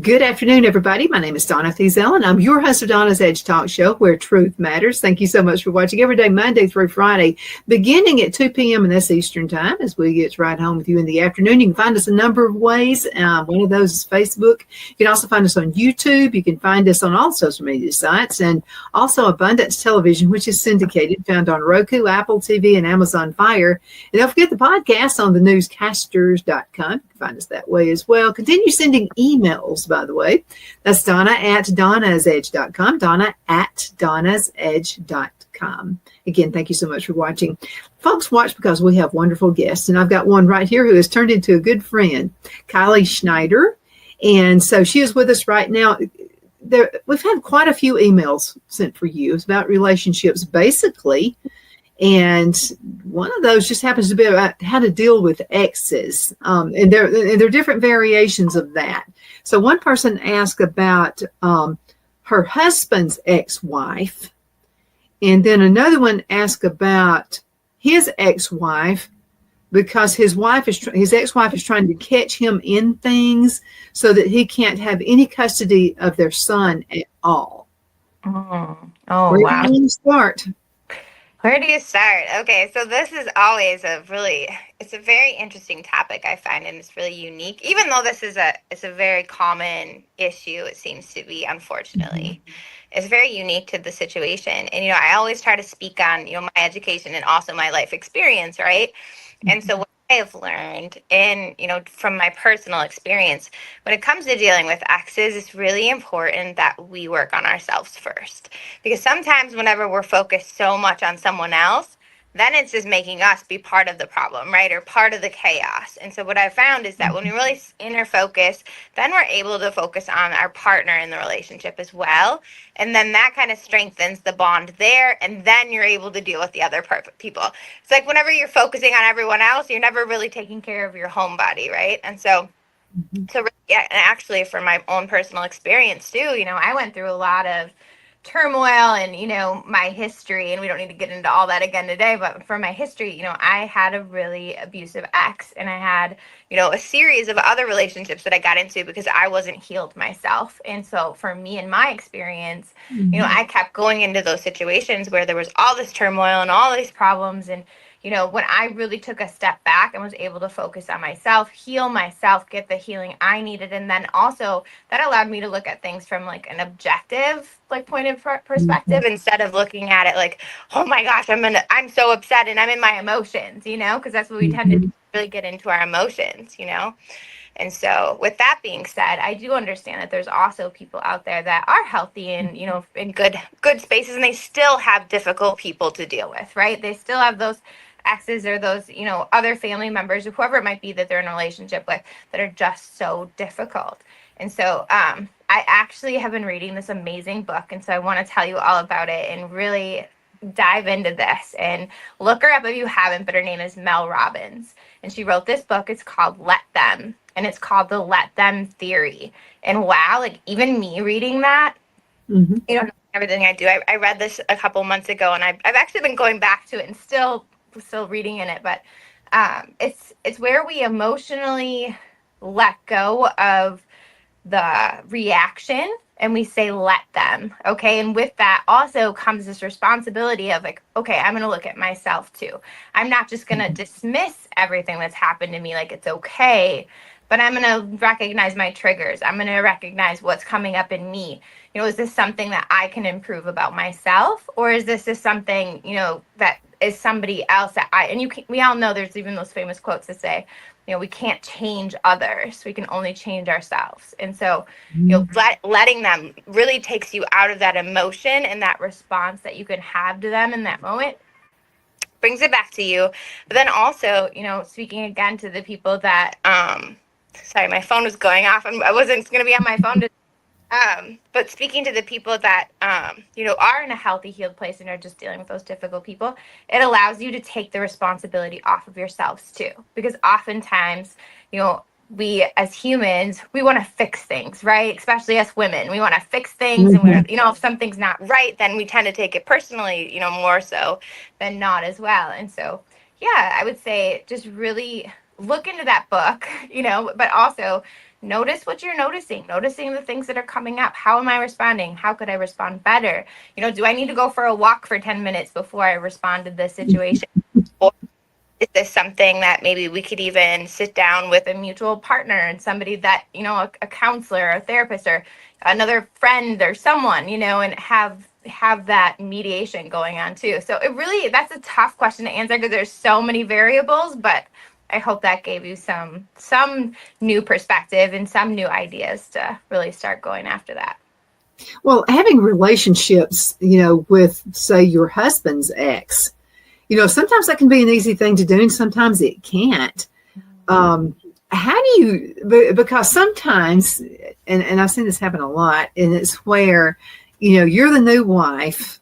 Good afternoon, everybody. My name is Donna Thiesel, and I'm your host of Donna's Edge Talk Show, where truth matters. Thank you so much for watching every day, Monday through Friday, beginning at 2 p.m. and that's Eastern Time, as we get right home with you in the afternoon. You can find us a number of ways. One of those is Facebook. You can also find us on YouTube. You can find us on all social media sites, and also Abundance Television, which is syndicated, found on Roku, Apple TV, and Amazon Fire. And don't forget the podcast on thenewscasters.com. You can find us that way as well. Continue sending emails, by the way. That's Donna at donnasedge.com, Donna at donnasedge.com. Again, thank you so much for watching. Folks, watch because we have wonderful guests, and I've got one right here who has turned into a good friend, Kylie Schneider. And so she is with us right now. We've had quite a few emails sent for you. It's about relationships, basically. And one of those just happens to be about how to deal with exes. And there are different variations of that. So one person asked about her husband's ex-wife. And then another one asked about his ex-wife because his ex-wife is trying to catch him in things so that he can't have any custody of their son at all. Oh, Where wow. do you start? Where do you start? Okay, so this is always it's a very interesting topic, I find, and it's really unique. Even though it's a very common issue, it seems to be, unfortunately. Mm-hmm. It's very unique to the situation. And, I always try to speak on, my education and also my life experience, right? Mm-hmm. And so what I have learned and, from my personal experience, when it comes to dealing with exes, it's really important that we work on ourselves first. Because sometimes whenever we're focused so much on someone else, then it's just making us be part of the problem, right? Or part of the chaos. And so what I found is that when we really inner focus, then we're able to focus on our partner in the relationship as well. And then that kind of strengthens the bond there. And then you're able to deal with the other people. It's like whenever you're focusing on everyone else, you're never really taking care of your home body, right? And so yeah, and actually from my own personal experience too, I went through a lot of turmoil and, my history, and we don't need to get into all that again today, but from my history, I had a really abusive ex, and I had, a series of other relationships that I got into because I wasn't healed myself. And so for me and my experience, I kept going into those situations where there was all this turmoil and all these problems. And when I really took a step back and was able to focus on myself, heal myself, get the healing I needed. And then also that allowed me to look at things from like an objective, point of perspective, instead of looking at it like, oh my gosh, I'm so upset and I'm in my emotions, because that's what we tend to really get into our emotions, And so with that being said, I do understand that there's also people out there that are healthy and, in good spaces, and they still have difficult people to deal with, right? They still have those exes or those, other family members or whoever it might be that they're in a relationship with that are just so difficult. And so I actually have been reading this amazing book. And so I want to tell you all about it and really dive into this, and look her up if you haven't, but her name is Mel Robbins. And she wrote this book. It's called Let Them. And it's called the Let Them Theory. And wow, even me reading that, everything I do. I read this a couple months ago, and I've actually been going back to it and still reading in it. But it's where we emotionally let go of the reaction and we say, let them. Okay. And with that also comes this responsibility of okay, I'm going to look at myself too. I'm not just going to dismiss everything that's happened to me like it's okay, but I'm going to recognize my triggers. I'm going to recognize what's coming up in me. Is this something that I can improve about myself? Or is this just something, that is somebody else that we all know there's even those famous quotes that say, we can't change others. We can only change ourselves. And so, letting them really takes you out of that emotion and that response that you can have to them in that moment, brings it back to you. But then also, speaking again to the people that, sorry, my phone was going off. I wasn't going to be on my phone. But speaking to the people that, are in a healthy, healed place and are just dealing with those difficult people, it allows you to take the responsibility off of yourselves too. Because oftentimes, we as humans, we want to fix things, right? Especially as women, we want to fix things. And we're, if something's not right, then we tend to take it personally, more so than not as well. And so, yeah, I would say just really look into that book, but also notice what you're noticing the things that are coming up. How am I responding? How could I respond better? Do I need to go for a walk for 10 minutes before I respond to this situation? Or is this something that maybe we could even sit down with a mutual partner and somebody that, a counselor, a therapist, or another friend or someone, and have that mediation going on too. So that's a tough question to answer because there's so many variables, but I hope that gave you some new perspective and some new ideas to really start going after that. Well, having relationships, with, say, your husband's ex, sometimes that can be an easy thing to do and sometimes it can't. How do you, because sometimes, and I've seen this happen a lot, and it's where, you're the new wife,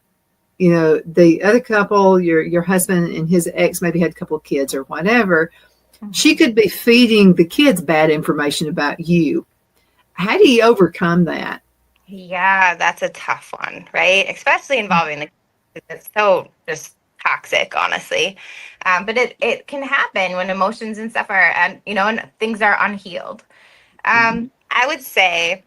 the other couple, your husband and his ex maybe had a couple of kids or whatever. She could be feeding the kids bad information about you. How do you overcome that? Yeah, that's a tough one, right? Especially involving the kids. It's so just toxic, honestly. But it can happen when emotions and stuff are, and things are unhealed. I would say,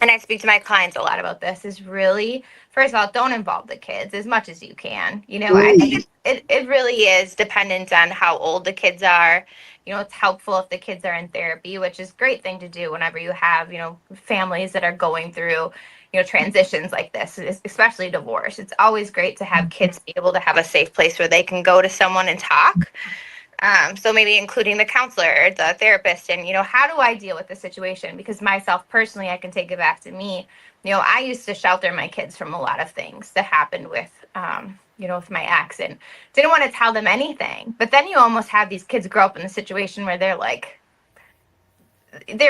and I speak to my clients a lot about this, is really, first of all, don't involve the kids as much as you can. I think it really is dependent on how old the kids are. It's helpful if the kids are in therapy, which is a great thing to do whenever you have, families that are going through, transitions like this, especially divorce. It's always great to have kids be able to have a safe place where they can go to someone and talk. So maybe including the counselor, the therapist, and, how do I deal with the situation? Because myself personally, I can take it back to me. I used to shelter my kids from a lot of things that happened with, with my ex, and didn't want to tell them anything. But then you almost have these kids grow up in a situation where they're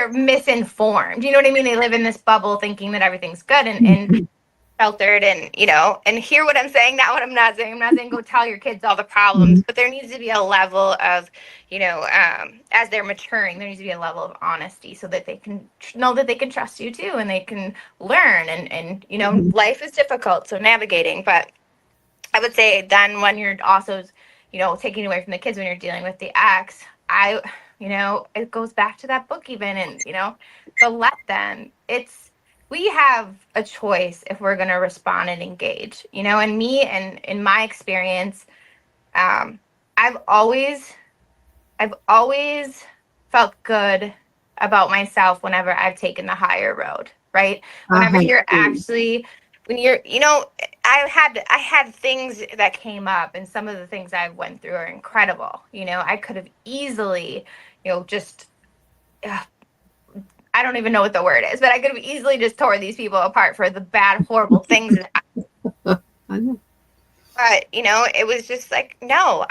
misinformed. You know what I mean? They live in this bubble thinking that everything's good and sheltered, and and hear what I'm saying, not what I'm not saying. I'm not saying go tell your kids all the problems, but there needs to be a level of, as they're maturing, there needs to be a level of honesty so that they can know that they can trust you too, and they can learn. And life is difficult, so navigating. But I would say then when you're also, taking away from the kids, when you're dealing with the ex, it goes back to that book even, and to let them. We have a choice if we're going to respond and engage, and me, and in my experience, I've always felt good about myself whenever I've taken the higher road, right? Whenever you're actually, when you're, I had things that came up, and some of the things I went through are incredible. I could have easily, just, I don't even know what the word is, but I could have easily just tore these people apart for the bad, horrible things that I know. But, it was just like, no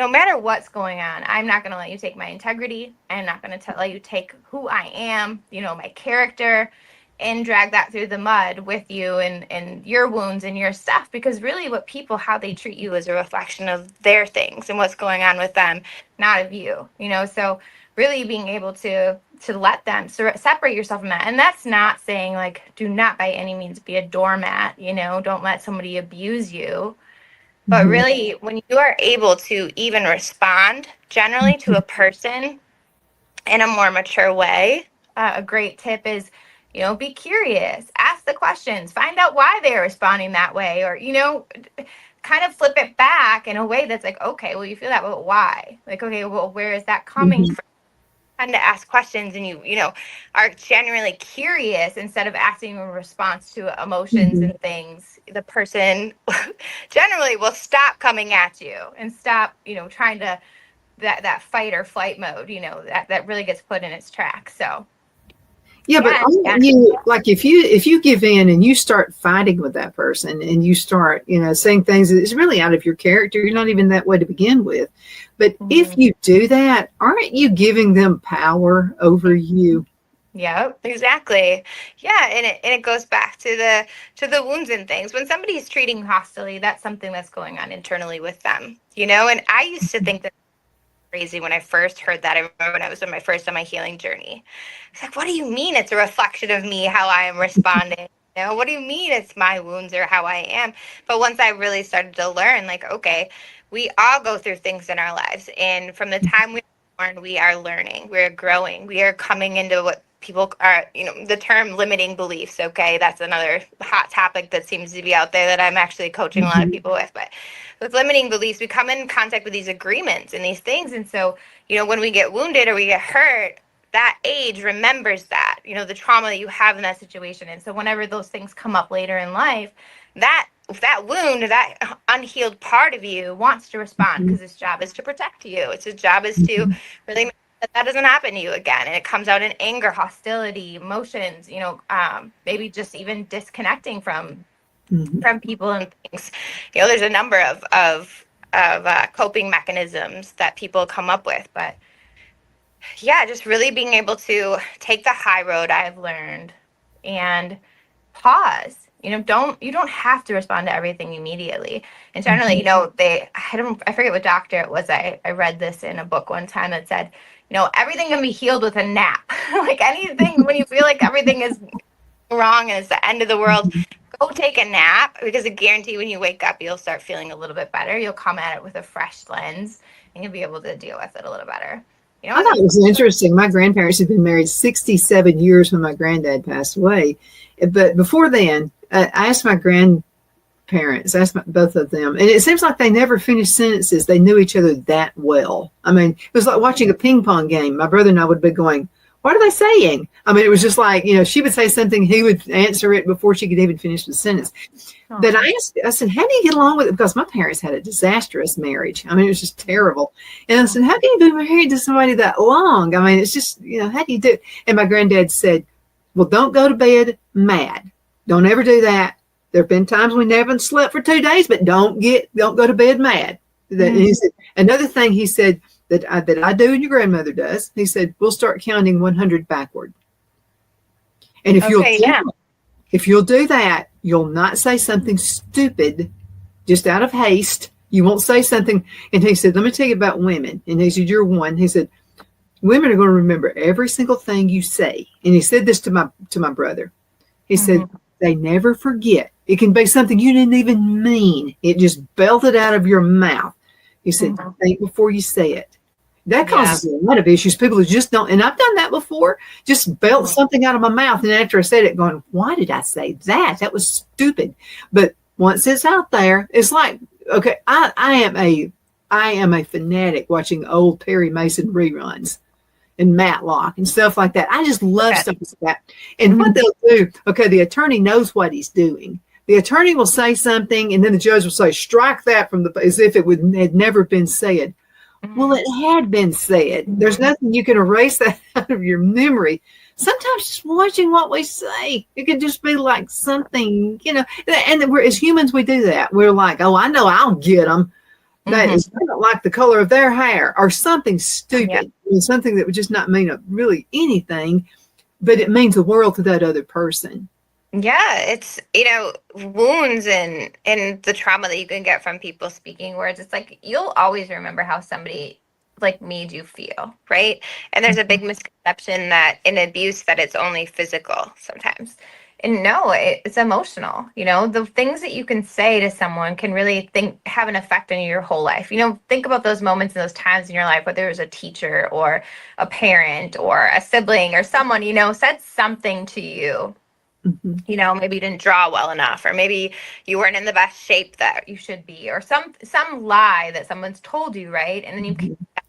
matter what's going on, I'm not going to let you take my integrity. I'm not going to let you take who I am, my character, and drag that through the mud with you and your wounds and your stuff. Because really how they treat you is a reflection of their things and what's going on with them, not of you, so really being able to let them separate yourself from that. And that's not saying, like, do not by any means be a doormat, don't let somebody abuse you. But really, when you are able to even respond generally to a person in a more mature way, a great tip is, be curious, ask the questions, find out why they're responding that way, or, kind of flip it back in a way that's like, okay, well, you feel that, but why? Like, okay, well, where is that coming from? Tend to ask questions, and you are genuinely curious instead of acting in response to emotions and things. The person generally will stop coming at you and stop trying to that fight or flight mode, that really gets put in its track. So but like if you give in and you start fighting with that person and you start saying things that is really out of your character, you're not even that way to begin with. But if you do that, aren't you giving them power over you? Yeah, exactly. Yeah, and it goes back to the wounds and things. When somebody's treating hostilely, that's something that's going on internally with them, And I used to think that crazy when I first heard that. I remember when I was on my healing journey. It's like, what do you mean it's a reflection of me, how I am responding? What do you mean it's my wounds or how I am? But once I really started to learn, like, okay, we all go through things in our lives. And from the time we born, we are learning, we're growing, we are coming into what people are, the term limiting beliefs. Okay, that's another hot topic that seems to be out there that I'm actually coaching a lot of people with. But with limiting beliefs, we come in contact with these agreements and these things. And so, when we get wounded or we get hurt, that age remembers that, the trauma that you have in that situation. And so whenever those things come up later in life, that wound, that unhealed part of you wants to respond because its job is to protect you. Its job is to really make sure that doesn't happen to you again. And it comes out in anger, hostility, emotions, maybe just even disconnecting from people and things. There's a number of coping mechanisms that people come up with, but yeah, just really being able to take the high road, I've learned, and pause. You don't have to respond to everything immediately. And generally, I forget what doctor it was. I read this in a book one time that said, everything can be healed with a nap. Like anything, when you feel like everything is wrong and it's the end of the world, go take a nap, because I guarantee when you wake up, you'll start feeling a little bit better. You'll come at it with a fresh lens and you'll be able to deal with it a little better. I thought it was interesting. My grandparents had been married 67 years when my granddad passed away. But before then, I asked my grandparents, both of them, and it seems like they never finished sentences. They knew each other that well. I mean, it was like watching a ping pong game. My brother and I would be going, what are they saying? I mean, it was just like, she would say something, he would answer it before she could even finish the sentence. Oh. But I said, how do you get along with it? Because my parents had a disastrous marriage. I mean, it was just terrible. And I said, how can you be married to somebody that long? I mean, it's just, how do you do it? And my granddad said, well, don't go to bed mad. Don't ever do that. There have been times we haven't slept for 2 days, but don't go to bed mad. He said, another thing he said, that I do and your grandmother does. He said, we'll start counting 100 backward. And if you'll do that, you'll not say something stupid just out of haste. You won't say something. And he said, let me tell you about women. And he said, you're one. He said, women are going to remember every single thing you say. And he said this to my brother. He said, they never forget. It can be something you didn't even mean. It just belted out of your mouth. He said, think before you say it. That causes a lot of issues. People who just don't, and I've done that before, just belt something out of my mouth. And after I said it, going, why did I say that? That was stupid. But once it's out there, it's like, okay, I am a fanatic watching old Perry Mason reruns and Matlock and stuff like that. I just love stuff like that. And what they'll do, okay, the attorney knows what he's doing. The attorney will say something, and then the judge will say, strike that from as if it had never been said. Well, it had been said. There's nothing you can erase that out of your memory. Sometimes just watching what we say, it could just be like something, and as humans, we do that. We're like, oh, I know I'll get them. That is not like the color of their hair or something stupid, something that would just not mean really anything, but it means the world to that other person. Yeah, it's, wounds and the trauma that you can get from people speaking words. It's like, you'll always remember how somebody like made you feel, right? And there's a big misconception that in abuse that it's only physical sometimes. And no, it's emotional. The things that you can say to someone can really have an effect on your whole life. Think about those moments and those times in your life, whether it was a teacher or a parent or a sibling or someone, said something to you. Maybe you didn't draw well enough, or maybe you weren't in the best shape that you should be, or some lie that someone's told you, right? And then you keep that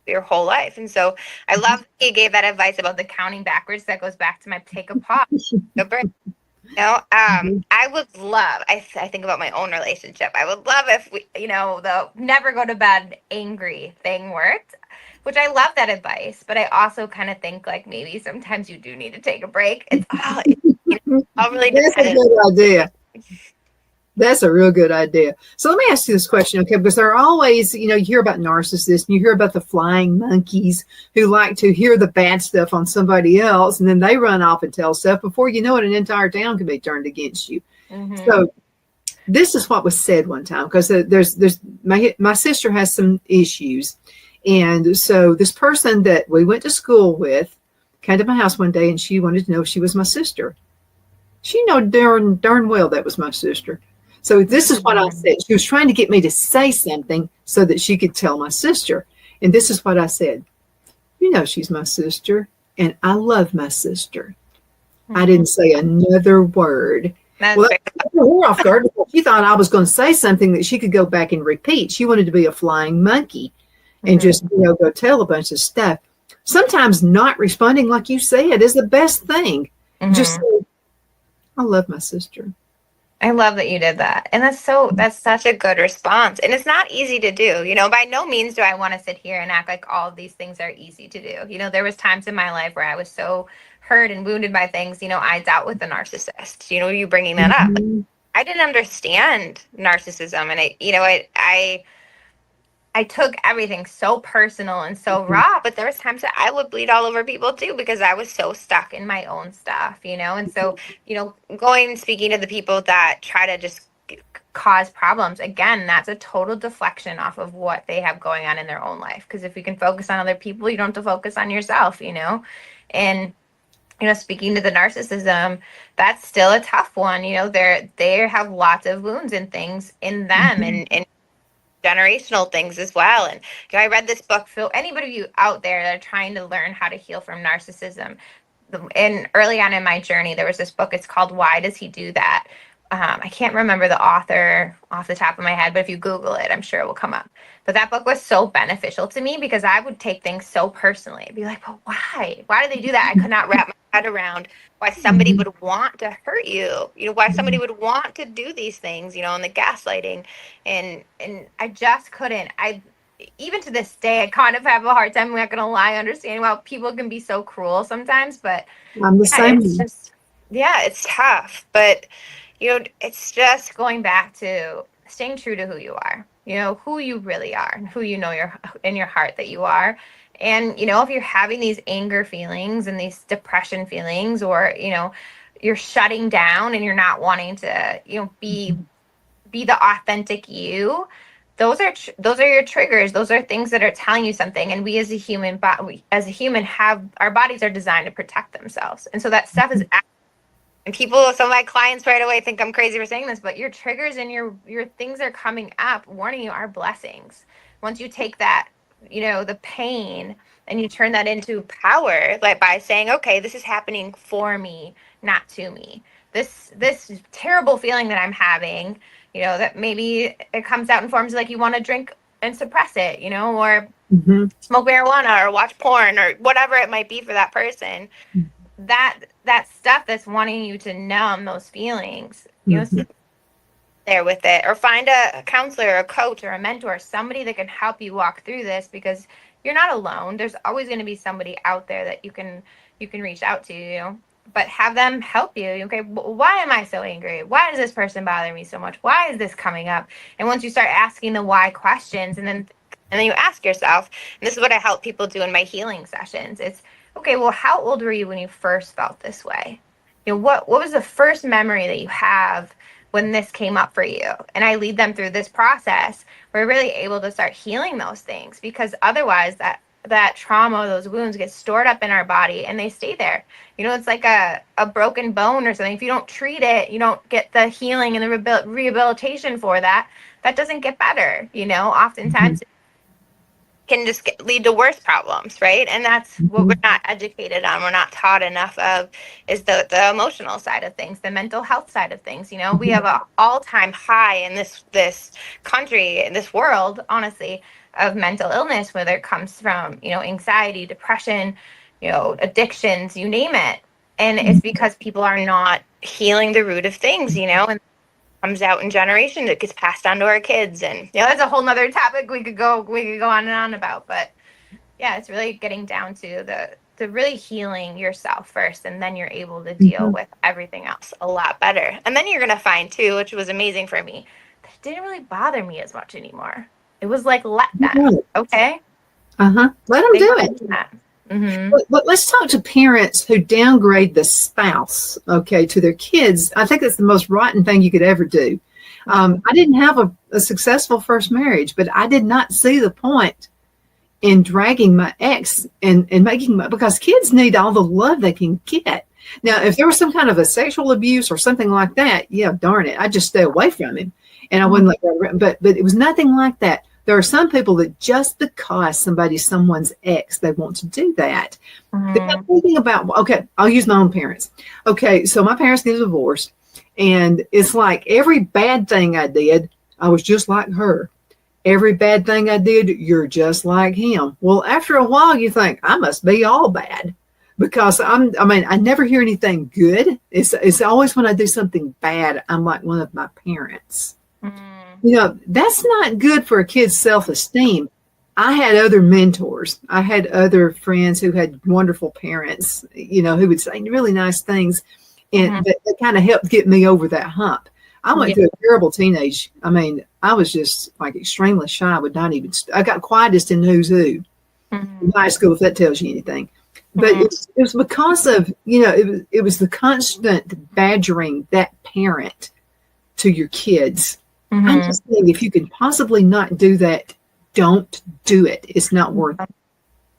your whole life. And so I love that you gave that advice about the counting backwards. That goes back to my take a pause. I would love, I think about my own relationship. I would love if we, the never go to bed angry thing worked, which I love that advice, but I also kind of think like maybe sometimes you do need to take a break. It's all really That's a good idea. That's a real good idea. So let me ask you this question, okay? Because there are always, you hear about narcissists and you hear about the flying monkeys who like to hear the bad stuff on somebody else, and then they run off and tell stuff. Before you know it, an entire town can be turned against you. So this is what was said one time, because there's my sister has some issues. And so this person that we went to school with came to my house one day, and she wanted to know if she was my sister. She knew darn well that was my sister. So this is what I said. She was trying to get me to say something so that she could tell my sister. And this is what I said. You know, she's my sister, and I love my sister. I Mhm. didn't say another word. That's Well, very, that threw her off guard because she thought I was going to say something that she could go back and repeat. She wanted to be a flying monkey and mhm. just, go tell a bunch of stuff. Sometimes not responding like you said is the best thing. Just Mhm. say, I love my sister. I love that you did that. And that's such a good response. And it's not easy to do. By no means do I want to sit here and act like all of these things are easy to do. There was times in my life where I was so hurt and wounded by things, I dealt with a narcissist. You bringing that up. Mhm. I didn't understand narcissism, and I took everything so personal and so raw, but there was times that I would bleed all over people too because I was so stuck in my own stuff. And so, going and speaking to the people that try to just cause problems, again, that's a total deflection off of what they have going on in their own life. Because if you can focus on other people, you don't have to focus on yourself. And speaking to the narcissism, that's still a tough one. They have lots of wounds and things in them, Mhm. and generational things as well. And I read this book. For anybody of you out there that are trying to learn how to heal from narcissism, and early on in my journey, there was this book. It's called "Why Does He Do That?" I can't remember the author off the top of my head, but if you Google it, I'm sure it will come up. But that book was so beneficial to me because I would take things so personally. I'd be like, "But why? Why do they do that?" I could not wrap my head around why somebody Mhm. would want to hurt you. Why somebody would want to do these things. And the gaslighting, and I just couldn't. I Even to this day, I kind of have a hard time. I'm not gonna lie, understanding why people can be so cruel sometimes, but I'm the yeah, same it's way. just, yeah, it's tough. But, it's just going back to staying true to who you are, who you really are, and who in your heart that you are. And, if you're having these anger feelings and these depression feelings, or, you're shutting down and you're not wanting to, be the authentic you, those are your triggers. Those are things that are telling you something. And we as a human have, our bodies are designed to protect themselves, and so that stuff is, and some of my clients right away think I'm crazy for saying this, but your triggers and your things are coming up warning you are blessings. Once you take that, the pain, and you turn that into power, like by saying, okay, this is happening for me, not to me. This terrible feeling that I'm having, that maybe it comes out in forms like you want to drink and suppress it, or Mhm. smoke marijuana or watch porn or whatever it might be for that person. That stuff that's wanting you to numb those feelings, Mhm. sit there with it, or find a counselor, a coach, or a mentor, somebody that can help you walk through this, because you're not alone. There's always going to be somebody out there that you can reach out to. But have them help you. Okay, why am I so angry? Why does this person bother me so much? Why is this coming up? And once you start asking the why questions, and then you ask yourself, and this is what I help people do in my healing sessions. It's, okay, well, how old were you when you first felt this way? What was the first memory that you have when this came up for you? And I lead them through this process. We're really able to start healing those things, because otherwise that trauma, those wounds get stored up in our body and they stay there. It's like a broken bone or something. If you don't treat it, you don't get the healing and the rehabilitation for that. That doesn't get better. Mhm. Oftentimes can just lead to worse problems, right? And that's what we're Mhm. not educated on. We're not taught enough of, is the emotional side of things, the mental health side of things. We have an all-time high in this country, in this world, honestly, of mental illness, whether it comes from anxiety, depression, addictions, you name it. And it's Mhm. because people are not healing the root of things. And comes out in generations, it gets passed on to our kids, and that's a whole nother topic we could go on and on about. But yeah, it's really getting down to the really healing yourself first, and then you're able to deal Mhm. with everything else a lot better. And then you're gonna find too, which was amazing for me, that it didn't really bother me as much anymore. It was like, let them, Right. okay, Uh-huh. Let them they do go it. into that. Mm-hmm. But let's talk to parents who downgrade the spouse, okay, to their kids. I think that's the most rotten thing you could ever do. Mm-hmm. I didn't have a successful first marriage, but I did not see the point in dragging my ex and making because kids need all the love they can get. Now, if there was some kind of a sexual abuse or something like that, yeah, darn it, I'd just stay away from him and I wouldn't let go. But it was nothing like that. There are some people that just because somebody's someone's ex, they want to do that. Because I'm thinking about, okay, I'll use my own parents. Okay, so my parents get a divorce, and it's like every bad thing I did, I was just like her. Every bad thing I did, you're just like him. Well, after a while, you think, I must be all bad. Because I never hear anything good. It's always when I do something bad, I'm like one of my parents. You know, that's not good for a kid's self-esteem. I had other mentors. I had other friends who had wonderful parents, you know, who would say really nice things. And that kind of helped get me over that hump. I went through a terrible teenage. I mean, I was just like extremely shy. I got quietest in who's who in high school, if that tells you anything. But it was because of, you know, it was the constant badgering that parent to your kids. I'm just saying, if you can possibly not do that, don't do it. It's not worth it.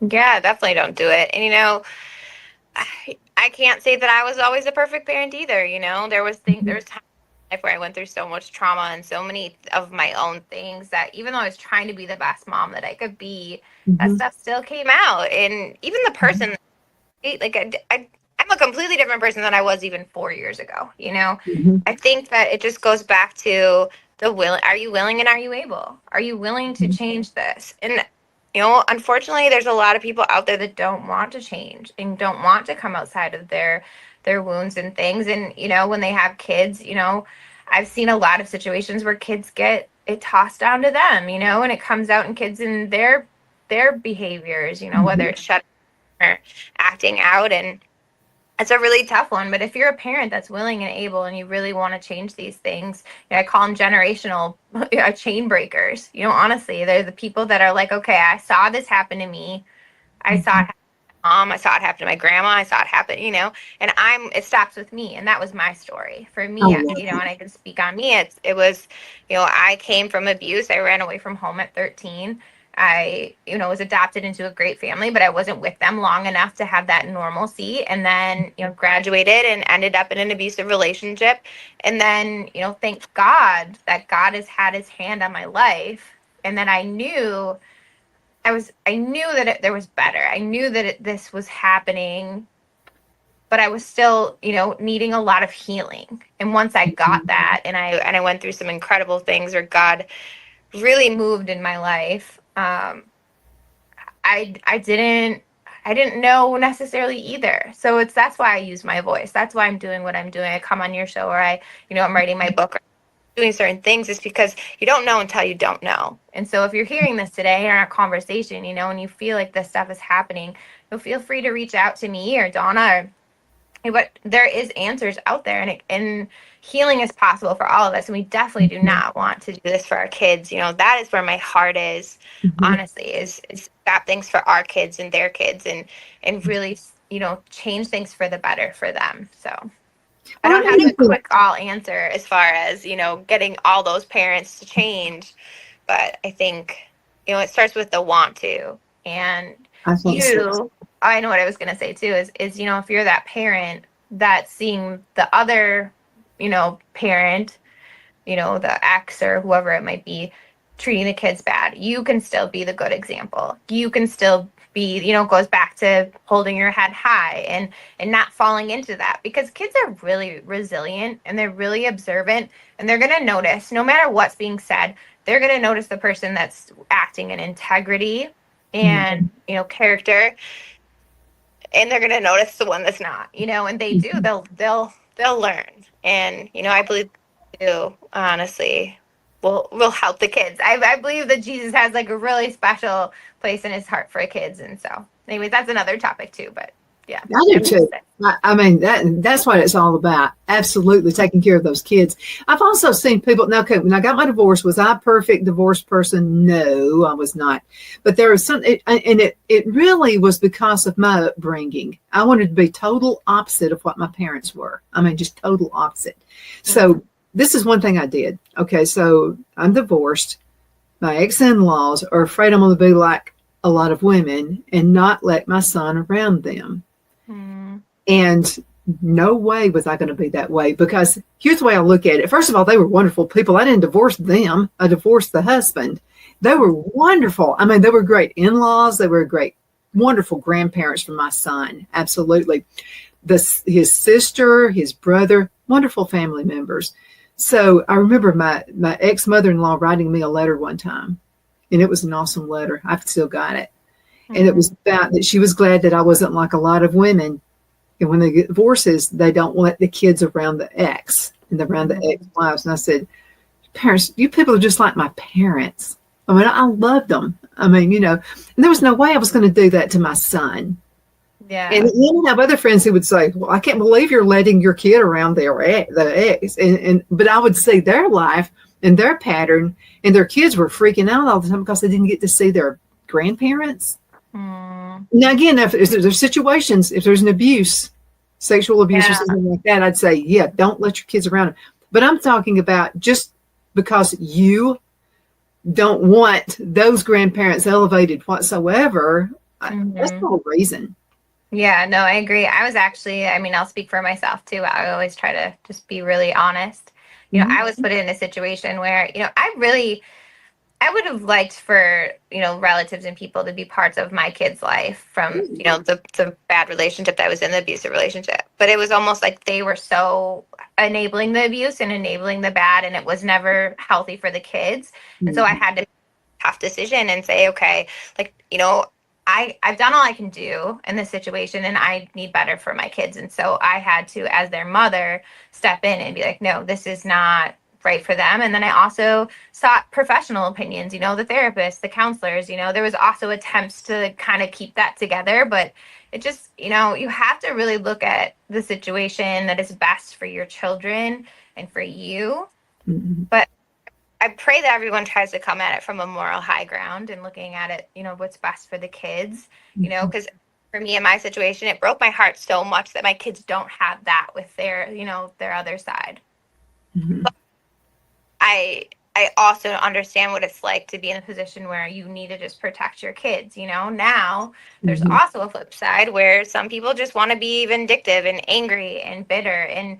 Yeah, definitely don't do it. And, you know, I can't say that I was always a perfect parent either. You know, there was times in life where I went through so much trauma and so many of my own things that even though I was trying to be the best mom that I could be, that stuff still came out. And even the person, like I'm a completely different person than I was even 4 years ago. You know, I think that it just goes back to are you willing and are you able? Are you willing to change this? And, you know, unfortunately, there's a lot of people out there that don't want to change and don't want to come outside of their wounds and things. And, you know, when they have kids, you know, I've seen a lot of situations where kids get it tossed down to them, you know, and it comes out in kids and their behaviors, you know, whether it's shut or acting out. And it's a really tough one. But if you're a parent that's willing and able and you really want to change these things, you know, I call them generational chain breakers. You know, honestly, they're the people that are like, okay, I saw this happen to me. I saw it happen to my mom. I saw it happen to my grandma. I saw it happen, you know, and it stops with me. And that was my story for me, you know, and I can speak on me. It was, you know, I came from abuse. I ran away from home at 13. I, you know, was adopted into a great family, but I wasn't with them long enough to have that normalcy. And then, you know, graduated and ended up in an abusive relationship. And then, you know, thank God that God has had his hand on my life. And then I knew that there was better. I knew that this was happening, but I was still, you know, needing a lot of healing. And once I got that, and I went through some incredible things where God really moved in my life. I didn't know necessarily either. So that's why I use my voice. That's why I'm doing what I'm doing. I come on your show, or I'm writing my book, or doing certain things, is because you don't know until you don't know. And so if you're hearing this today in our conversation, you know, and you feel like this stuff is happening, you'll feel free to reach out to me or Donna, but there is answers out there, and healing is possible for all of us. And we definitely do not want to do this for our kids. You know, that is where my heart is, honestly, is stop things for our kids and their kids, and really, you know, change things for the better for them. So I don't have a quick all answer as far as, you know, getting all those parents to change, but I think, you know, it starts with the want to. And I know what I was going to say too, is, you know, if you're that parent that's seeing the other, you know, parent, you know, the ex or whoever it might be, treating the kids bad, you can still be the good example. You can still be, you know, goes back to holding your head high and not falling into that, because kids are really resilient and they're really observant, and they're going to notice no matter what's being said. They're going to notice the person that's acting in integrity and, you know, character, and they're going to notice the one that's not, you know, and they do, they'll learn. And, you know, I believe too, honestly, will help the kids. I believe that Jesus has like a really special place in his heart for kids. And so anyways, that's another topic too, but yeah. I do too. I mean, that's what it's all about. Absolutely taking care of those kids. I've also seen people, now, okay, when I got my divorce, was I a perfect divorced person? No, I was not. But there was and it really was because of my upbringing. I wanted to be total opposite of what my parents were. I mean, just total opposite. So this is one thing I did. Okay, so I'm divorced. My ex-in-laws are afraid I'm going to be like a lot of women and not let my son around them. And no way was I going to be that way, because here's the way I look at it. First of all, they were wonderful people. I didn't divorce them. I divorced the husband. They were wonderful. I mean, they were great in-laws. They were great, wonderful grandparents for my son. Absolutely. His sister, his brother, wonderful family members. So I remember my ex-mother-in-law writing me a letter one time, and it was an awesome letter. I've still got it. And it was about that she was glad that I wasn't like a lot of women. And when they get divorces, they don't want the kids around the ex and around the ex-wives. And I said, parents, you people are just like my parents. I mean, I loved them. I mean, and there was no way I was going to do that to my son. Yeah. And then I have other friends who would say, well, I can't believe you're letting your kid around the ex. But I would see their life and their pattern, and their kids were freaking out all the time because they didn't get to see their grandparents. Now, again, if there's situations, if there's an abuse, sexual abuse or something like that, I'd say, don't let your kids around them. But I'm talking about just because you don't want those grandparents elevated whatsoever, that's no reason. Yeah, no, I agree. I was actually, I'll speak for myself too. I always try to just be really honest. I was put in a situation where, I would have liked for, relatives and people to be parts of my kid's life from, the bad relationship that I was in, the abusive relationship. But it was almost like they were so enabling the abuse and enabling the bad, and it was never healthy for the kids. And so I had to make a tough decision and say, okay, I've done all I can do in this situation, and I need better for my kids. And so I had to, as their mother, step in and be like, no, this is not right for them. And then I also sought professional opinions, the therapists, the counselors, there was also attempts to kind of keep that together, but it just, you have to really look at the situation that is best for your children and for you. But I pray that everyone tries to come at it from a moral high ground and looking at it, what's best for the kids, because for me in my situation, it broke my heart so much that my kids don't have that with their, their other side. But I also understand what it's like to be in a position where you need to just protect your kids, Now there's also a flip side where some people just want to be vindictive and angry and bitter, and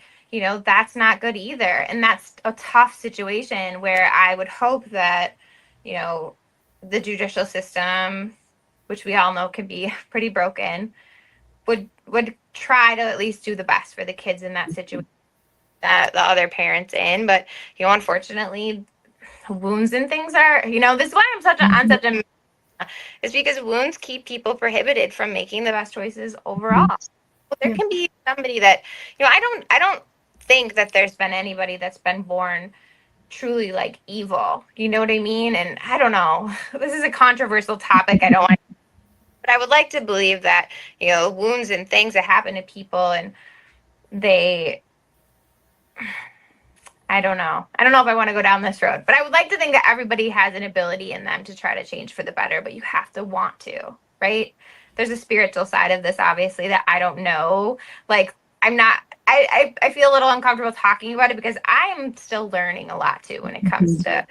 that's not good either. And that's a tough situation where I would hope that, the judicial system, which we all know can be pretty broken, would try to at least do the best for the kids in that situation that the other parents in. But, unfortunately, wounds and things are, this is why I'm such a is because wounds keep people prohibited from making the best choices overall. There can be somebody that, I don't think that there's been anybody that's been born truly like evil. You know what I mean? And I don't know. This is a controversial topic. I don't want to, but I would like to believe that, wounds and things that happen to people, and I don't know. I don't know if I want to go down this road, but I would like to think that everybody has an ability in them to try to change for the better, but you have to want to, right? There's a spiritual side of this, obviously, that I don't know. Like, I feel a little uncomfortable talking about it because I am still learning a lot too when it comes to,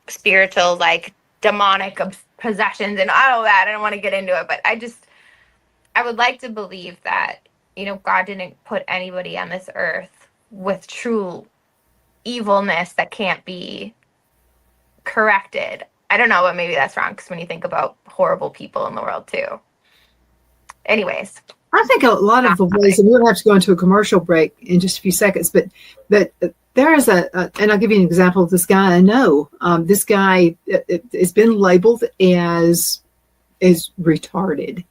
spiritual, like demonic possessions and all that. I don't want to get into it, but I would like to believe that, God didn't put anybody on this earth with true evilness that can't be corrected. I don't know, but maybe that's wrong, because when you think about horrible people in the world too. Anyways. I think a lot of the ways, and we'll have to go into a commercial break in just a few seconds, but there is and I'll give you an example of this guy I know. This guy has been labeled as retarded.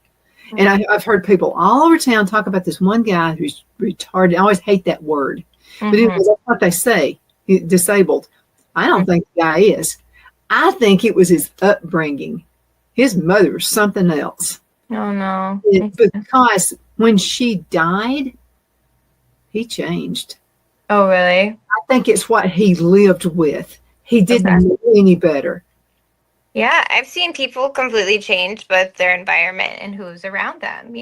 And I've heard people all over town talk about this one guy who's retarded. I always hate that word. But anyway, that's what they say, disabled. I don't think the guy is. I think it was his upbringing. His mother was something else. Oh, no. Because when she died, he changed. Oh, really? I think it's what he lived with. He didn't know any better. Yeah, I've seen people completely change, but their environment and who's around them,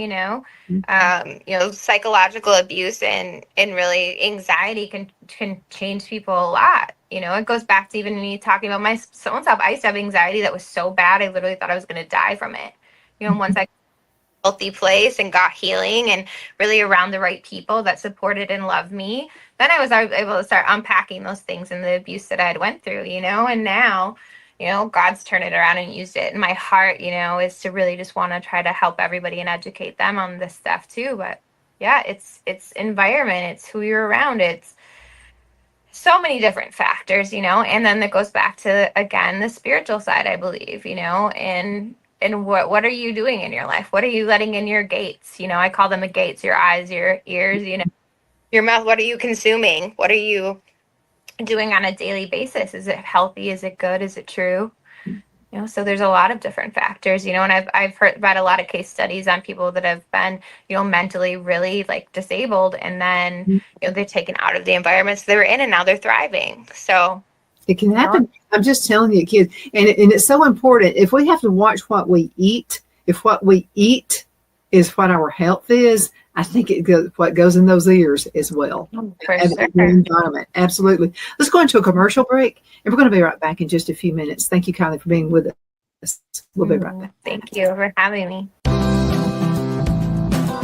psychological abuse and really anxiety can change people a lot. It goes back to even me talking about my own self. I used to have anxiety that was so bad, I literally thought I was going to die from it. Once I healthy place and got healing and really around the right people that supported and loved me, then I was able to start unpacking those things and the abuse that I had went through, and now, God's turned it around and used it. And my heart, is to really just want to try to help everybody and educate them on this stuff too. But yeah, it's environment, it's who you're around, it's so many different factors, and then that goes back to, again, the spiritual side, I believe, and what are you doing in your life? What are you letting in your gates? I call them the gates, your eyes, your ears, your mouth. What are you consuming? What are you doing on a daily basis? Is it healthy? Is it good? Is it true? So there's a lot of different factors, and I've heard about a lot of case studies on people that have been, mentally really disabled, and then, they're taken out of the environments they were in and now they're thriving. So it can happen. I'm just telling you, kids, and it's so important. If we have to watch what we eat, if what we eat is what our health is, I think what goes in those ears as well. For sure. The environment. Absolutely. Let's go into a commercial break, and we're going to be right back in just a few minutes. Thank you, Kylie, for being with us. We'll be right back. Thank you for having me.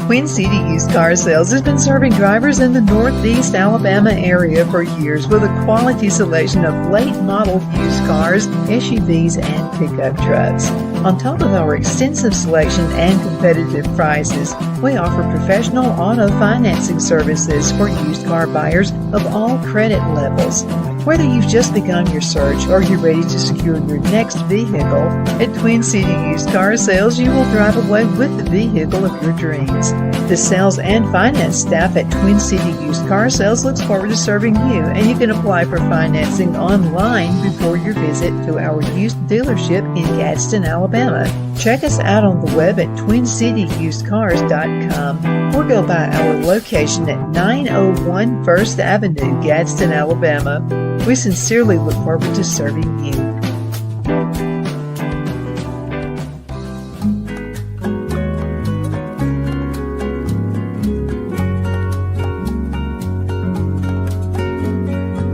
Twin City Used Car Sales has been serving drivers in the Northeast Alabama area for years with a quality selection of late model used cars, SUVs, and pickup trucks. On top of our extensive selection and competitive prices, we offer professional auto financing services for used car buyers of all credit levels. Whether you've just begun your search or you're ready to secure your next vehicle, at Twin City Used Car Sales, you will drive away with the vehicle of your dreams. The sales and finance staff at Twin City Used Car Sales looks forward to serving you, and you can apply for financing online before your visit to our used dealership in Gadsden, Alabama. Check us out on the web at twincityusedcars.com or go by our location at 901 First Avenue, Gadsden, Alabama. We sincerely look forward to serving you.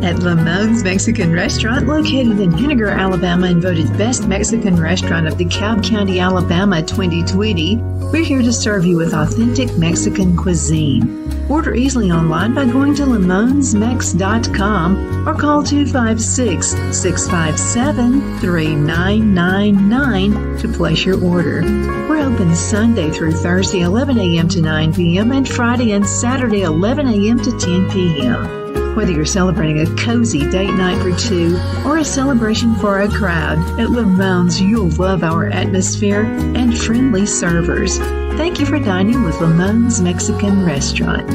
At Lamone's Mexican Restaurant, located in Henniger, Alabama, and voted Best Mexican Restaurant of DeKalb County, Alabama 2020, we're here to serve you with authentic Mexican cuisine. Order easily online by going to lamonsmex.com or call 256-657-3999 to place your order. We're open Sunday through Thursday, 11 a.m. to 9 p.m. and Friday and Saturday, 11 a.m. to 10 p.m. Whether you're celebrating a cozy date night for two or a celebration for a crowd, at Lamone's you'll love our atmosphere and friendly servers. Thank you for dining with Lamone's Mexican Restaurant.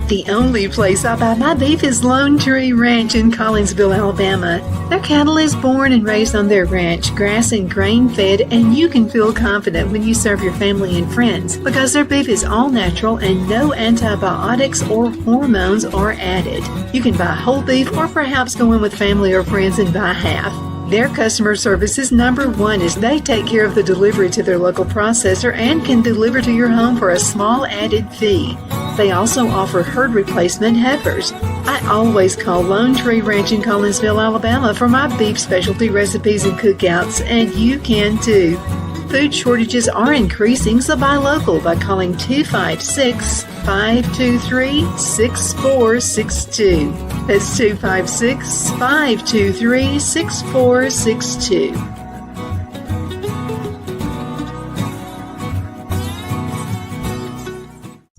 The only place I buy my beef is Lone Tree Ranch in Collinsville, Alabama. Their cattle is born and raised on their ranch, grass and grain fed, and you can feel confident when you serve your family and friends because their beef is all natural and no antibiotics or hormones are added. You can buy whole beef or perhaps go in with family or friends and buy half. Their customer service is number one as they take care of the delivery to their local processor and can deliver to your home for a small added fee. They also offer herd replacement heifers. I always call Lone Tree Ranch in Collinsville, Alabama for my beef specialty recipes and cookouts, and you can too. Food shortages are increasing, so buy local by calling 256-523-6462. That's 256-523-6462.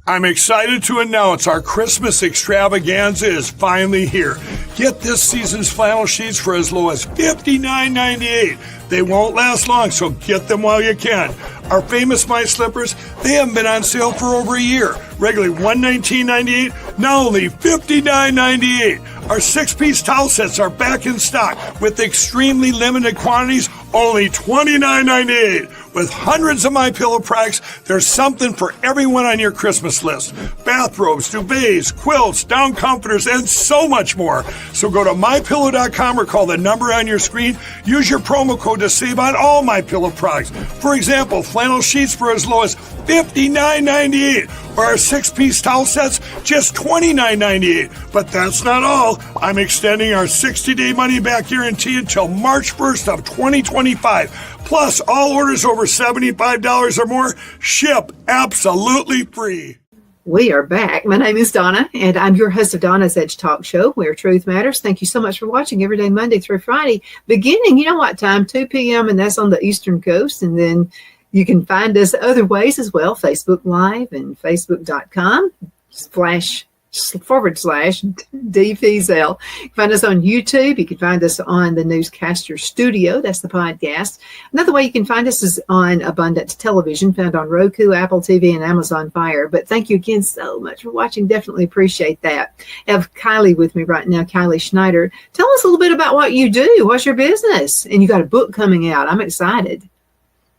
I'm excited to announce our Christmas extravaganza is finally here. Get this season's flannel sheets for as low as $59.98. They won't last long, so get them while you can. Our famous My Slippers, they haven't been on sale for over a year. Regularly $119.98, now only $59.98. Our 6-piece towel sets are back in stock with extremely limited quantities, only $29.98. With hundreds of MyPillow products, there's something for everyone on your Christmas list. Bathrobes, duvets, quilts, down comforters, and so much more. So go to MyPillow.com or call the number on your screen. Use your promo code to save on all MyPillow products. For example, flannel sheets for as low as $59.98. Or our 6-piece towel sets, just $29.98. But that's not all. I'm extending our 60-day money-back guarantee until March 1st of 2025. Plus, all orders over $75 or more ship absolutely free. We are back. My name is Donna, and I'm your host of Donna's Edge Talk Show, where truth matters. Thank you so much for watching every day, Monday through Friday, beginning, you know what time, 2 p.m., and that's on the Eastern Coast. And then you can find us other ways as well, Facebook Live and facebook.com//DFeasel. You can find us on YouTube. You can find us on the Newscaster Studio. That's the podcast. Another way you can find us is on Abundant Television, found on Roku, Apple TV, and Amazon Fire. But thank you again so much for watching. Definitely appreciate that. I have Kylie with me right now, Kylie Schneider. Tell us a little bit about what you do. What's your business? And you got a book coming out. I'm excited.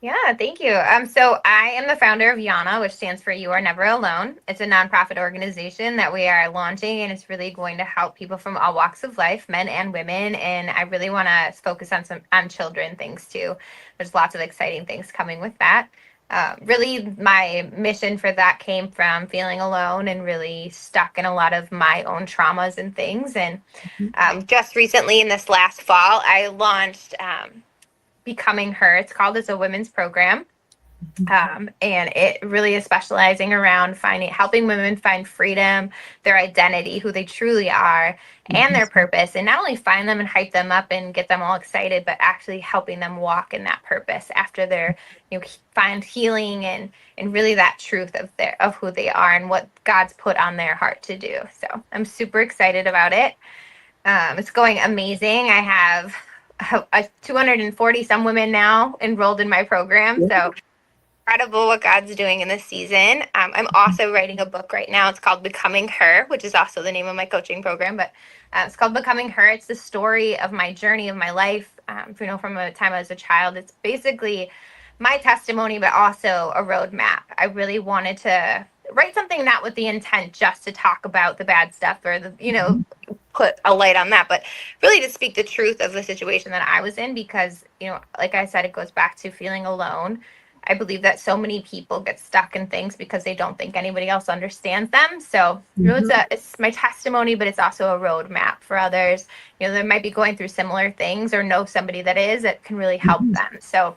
Yeah, thank you. So I am the founder of Yana, which stands for You Are Never Alone. It's a nonprofit organization that we are launching, and it's really going to help people from all walks of life, men and women. And I really want to focus on children things too. There's lots of exciting things coming with that. Really, my mission for that came from feeling alone and really stuck in a lot of my own traumas and things. And just recently, in this last fall, I launched Becoming Her. It's called as a women's program. And it really is specializing around helping women find freedom, their identity, who they truly are, and their purpose, and not only find them and hype them up and get them all excited, but actually helping them walk in that purpose after they're, find healing and really that truth of who they are and what God's put on their heart to do. So I'm super excited about it. It's going amazing. I have 240 some women now enrolled in my program. So incredible what God's doing in this season. I'm also writing a book right now. It's called Becoming Her, which is also the name of my coaching program, but it's called Becoming Her. It's the story of my journey of my life, from a time I was a child. It's basically my testimony, but also a roadmap. I really wanted to write something not with the intent just to talk about the bad stuff or put a light on that, but really to speak the truth of the situation that I was in, because, like I said, it goes back to feeling alone. I believe that so many people get stuck in things because they don't think anybody else understands them. So it's my testimony, but it's also a roadmap for others, that might be going through similar things or know somebody that can really help them. So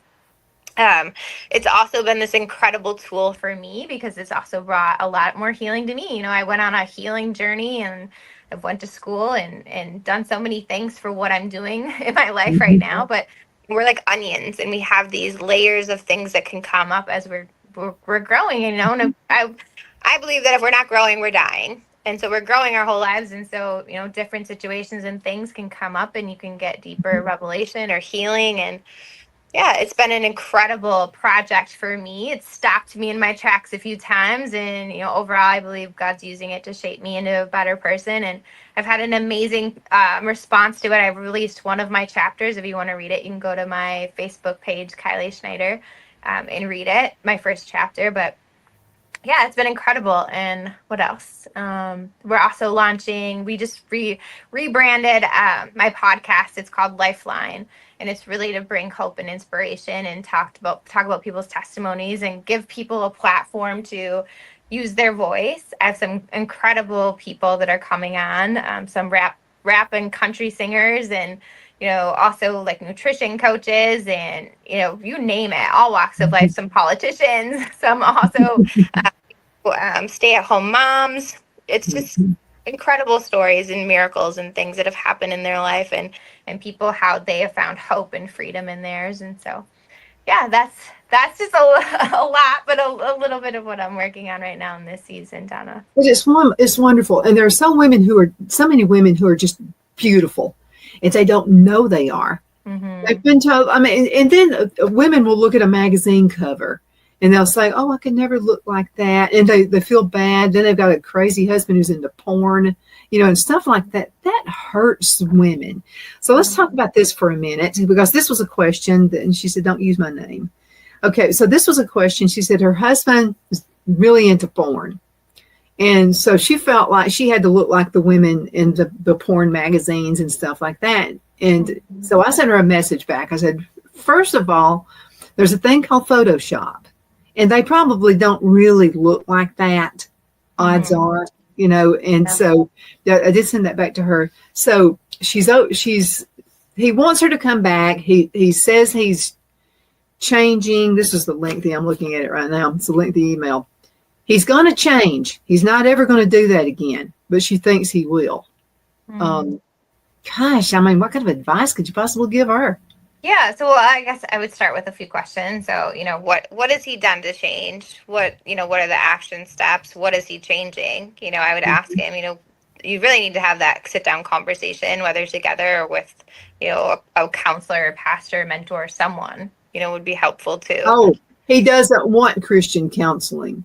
it's also been this incredible tool for me because it's also brought a lot more healing to me. I went on a healing journey and I've went to school and done so many things for what I'm doing in my life right now, but we're like onions and we have these layers of things that can come up as we're growing, and I believe that if we're not growing, we're dying. And so we're growing our whole lives. And so, different situations and things can come up and you can get deeper revelation or healing. And yeah, it's been an incredible project for me. It's stopped me in my tracks a few times. And, overall, I believe God's using it to shape me into a better person. And I've had an amazing response to it. I've released one of my chapters. If you want to read it, you can go to my Facebook page, Kylie Schneider, and read it, my first chapter. But yeah, it's been incredible. And what else? We're also launching, we just rebranded my podcast. It's called Lifeline. And it's really to bring hope and inspiration and talk about people's testimonies and give people a platform to use their voice. I have some incredible people that are coming on, some rap and country singers, and also like nutrition coaches, and you name it, all walks of life. Some politicians, some also stay-at-home moms. It's just incredible stories and miracles and things that have happened in their life, and people, how they have found hope and freedom in theirs. And so, yeah, that's just a lot, but a little bit of what I'm working on right now in this season, Donna. It's wonderful. And there are so many women who are just beautiful, and they don't know they are. Mm-hmm. They've been told, and then women will look at a magazine cover and they'll say, oh, I could never look like that. And they feel bad. Then they've got a crazy husband who's into porn, and stuff like that. That hurts women. So let's talk about this for a minute, because this was a question and she said, don't use my name. Okay. So this was a question. She said her husband was really into porn. And so she felt like she had to look like the women in the porn magazines and stuff like that. And so I sent her a message back. I said, first of all, there's a thing called Photoshop. And they probably don't really look like that, odds are, you know. And so I did send that back to her. So he wants her to come back. He says he's changing. This is the lengthy, I'm looking at it right now. It's a lengthy email. He's going to change. He's not ever going to do that again, but she thinks he will. Gosh, I mean, what kind of advice could you possibly give her? Yeah, so I guess I would start with a few questions. So, you know, what has he done to change? What are the action steps? What is he changing? You know, I would ask him, you know, you really need to have that sit down conversation, whether together or with, you know, a counselor, a pastor, mentor, someone, you know, would be helpful too. Oh, he doesn't want Christian counseling.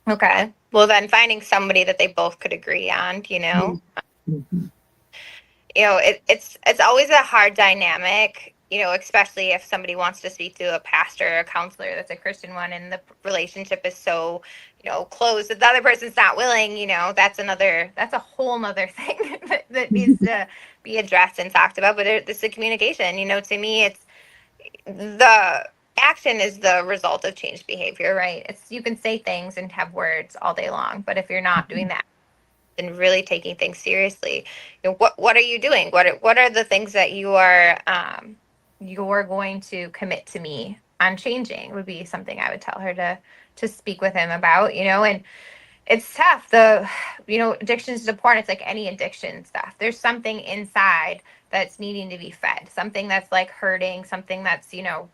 Okay. Well, then finding somebody that they both could agree on, you know. You know, it's always a hard dynamic, you know, especially if somebody wants to speak to a pastor or a counselor that's a Christian one and the relationship is so, you know, close that the other person's not willing, you know, that's a whole nother thing that needs to be addressed and talked about. But it's the communication, you know, to me, it's the action is the result of changed behavior, right? You can say things and have words all day long, but if you're not doing that and really taking things seriously, you know, what are you doing? What are the things that you're going to commit to me on changing would be something I would tell her to speak with him about, you know. And it's tough. Addictions to porn, it's like any addiction stuff. There's something inside that's needing to be fed, something that's like hurting, something that's, you know,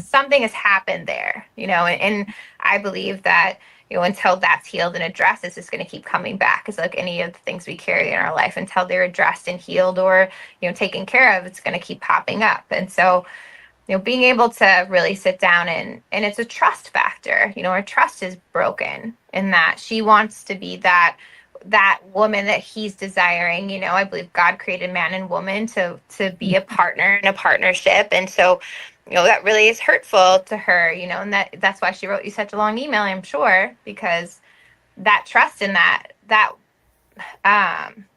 something has happened there, you know, and I believe that, you know, until that's healed and addressed, it's just going to keep coming back. It's like any of the things we carry in our life, until they're addressed and healed or, you know, taken care of, it's going to keep popping up. And so, you know, being able to really sit down and it's a trust factor, you know, her trust is broken in that she wants to be that woman that he's desiring. You know, I believe God created man and woman to be a partner in a partnership. And so, you know, that really is hurtful to her, you know, and that's why she wrote you such a long email, I'm sure, because that trust in that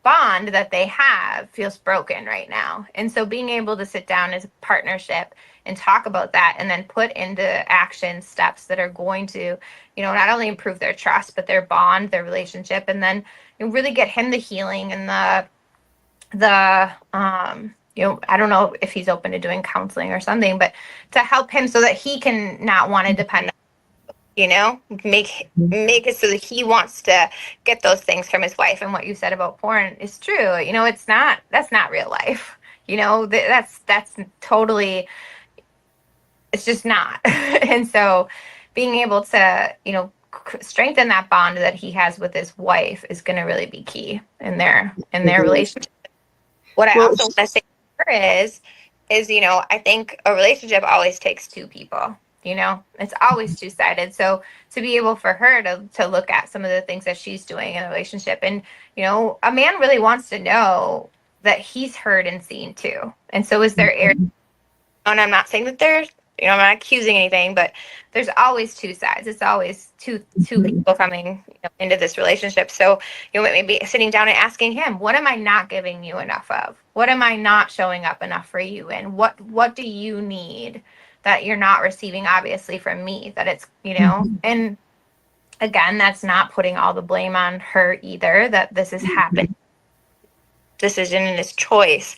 bond that they have feels broken right now. And so being able to sit down as a partnership and talk about that and then put into action steps that are going to, you know, not only improve their trust, but their bond, their relationship, and then, you know, really get him the healing and the you know, I don't know if he's open to doing counseling or something, but to help him so that he can not want to depend on, you know, make it so that he wants to get those things from his wife. And what you said about porn is true. You know, that's not real life. You know, that's totally, it's just not. And so being able to, you know, strengthen that bond that he has with his wife is going to really be key in their relationship. What I also want to say is, you know, I think a relationship always takes two people, you know, it's always two-sided. So to be able for her to look at some of the things that she's doing in a relationship, and, you know, a man really wants to know that he's heard and seen too. And so is there areas, and I'm not saying that there's, you know, I'm not accusing anything, but there's always two sides. It's always two people coming, you know, into this relationship. So, you know, maybe sitting down and asking him, what am I not giving you enough of? What am I not showing up enough for you in? What do you need that you're not receiving, obviously, from me? That it's, you know, and again, that's not putting all the blame on her either, that this is happening. Decision and his choice.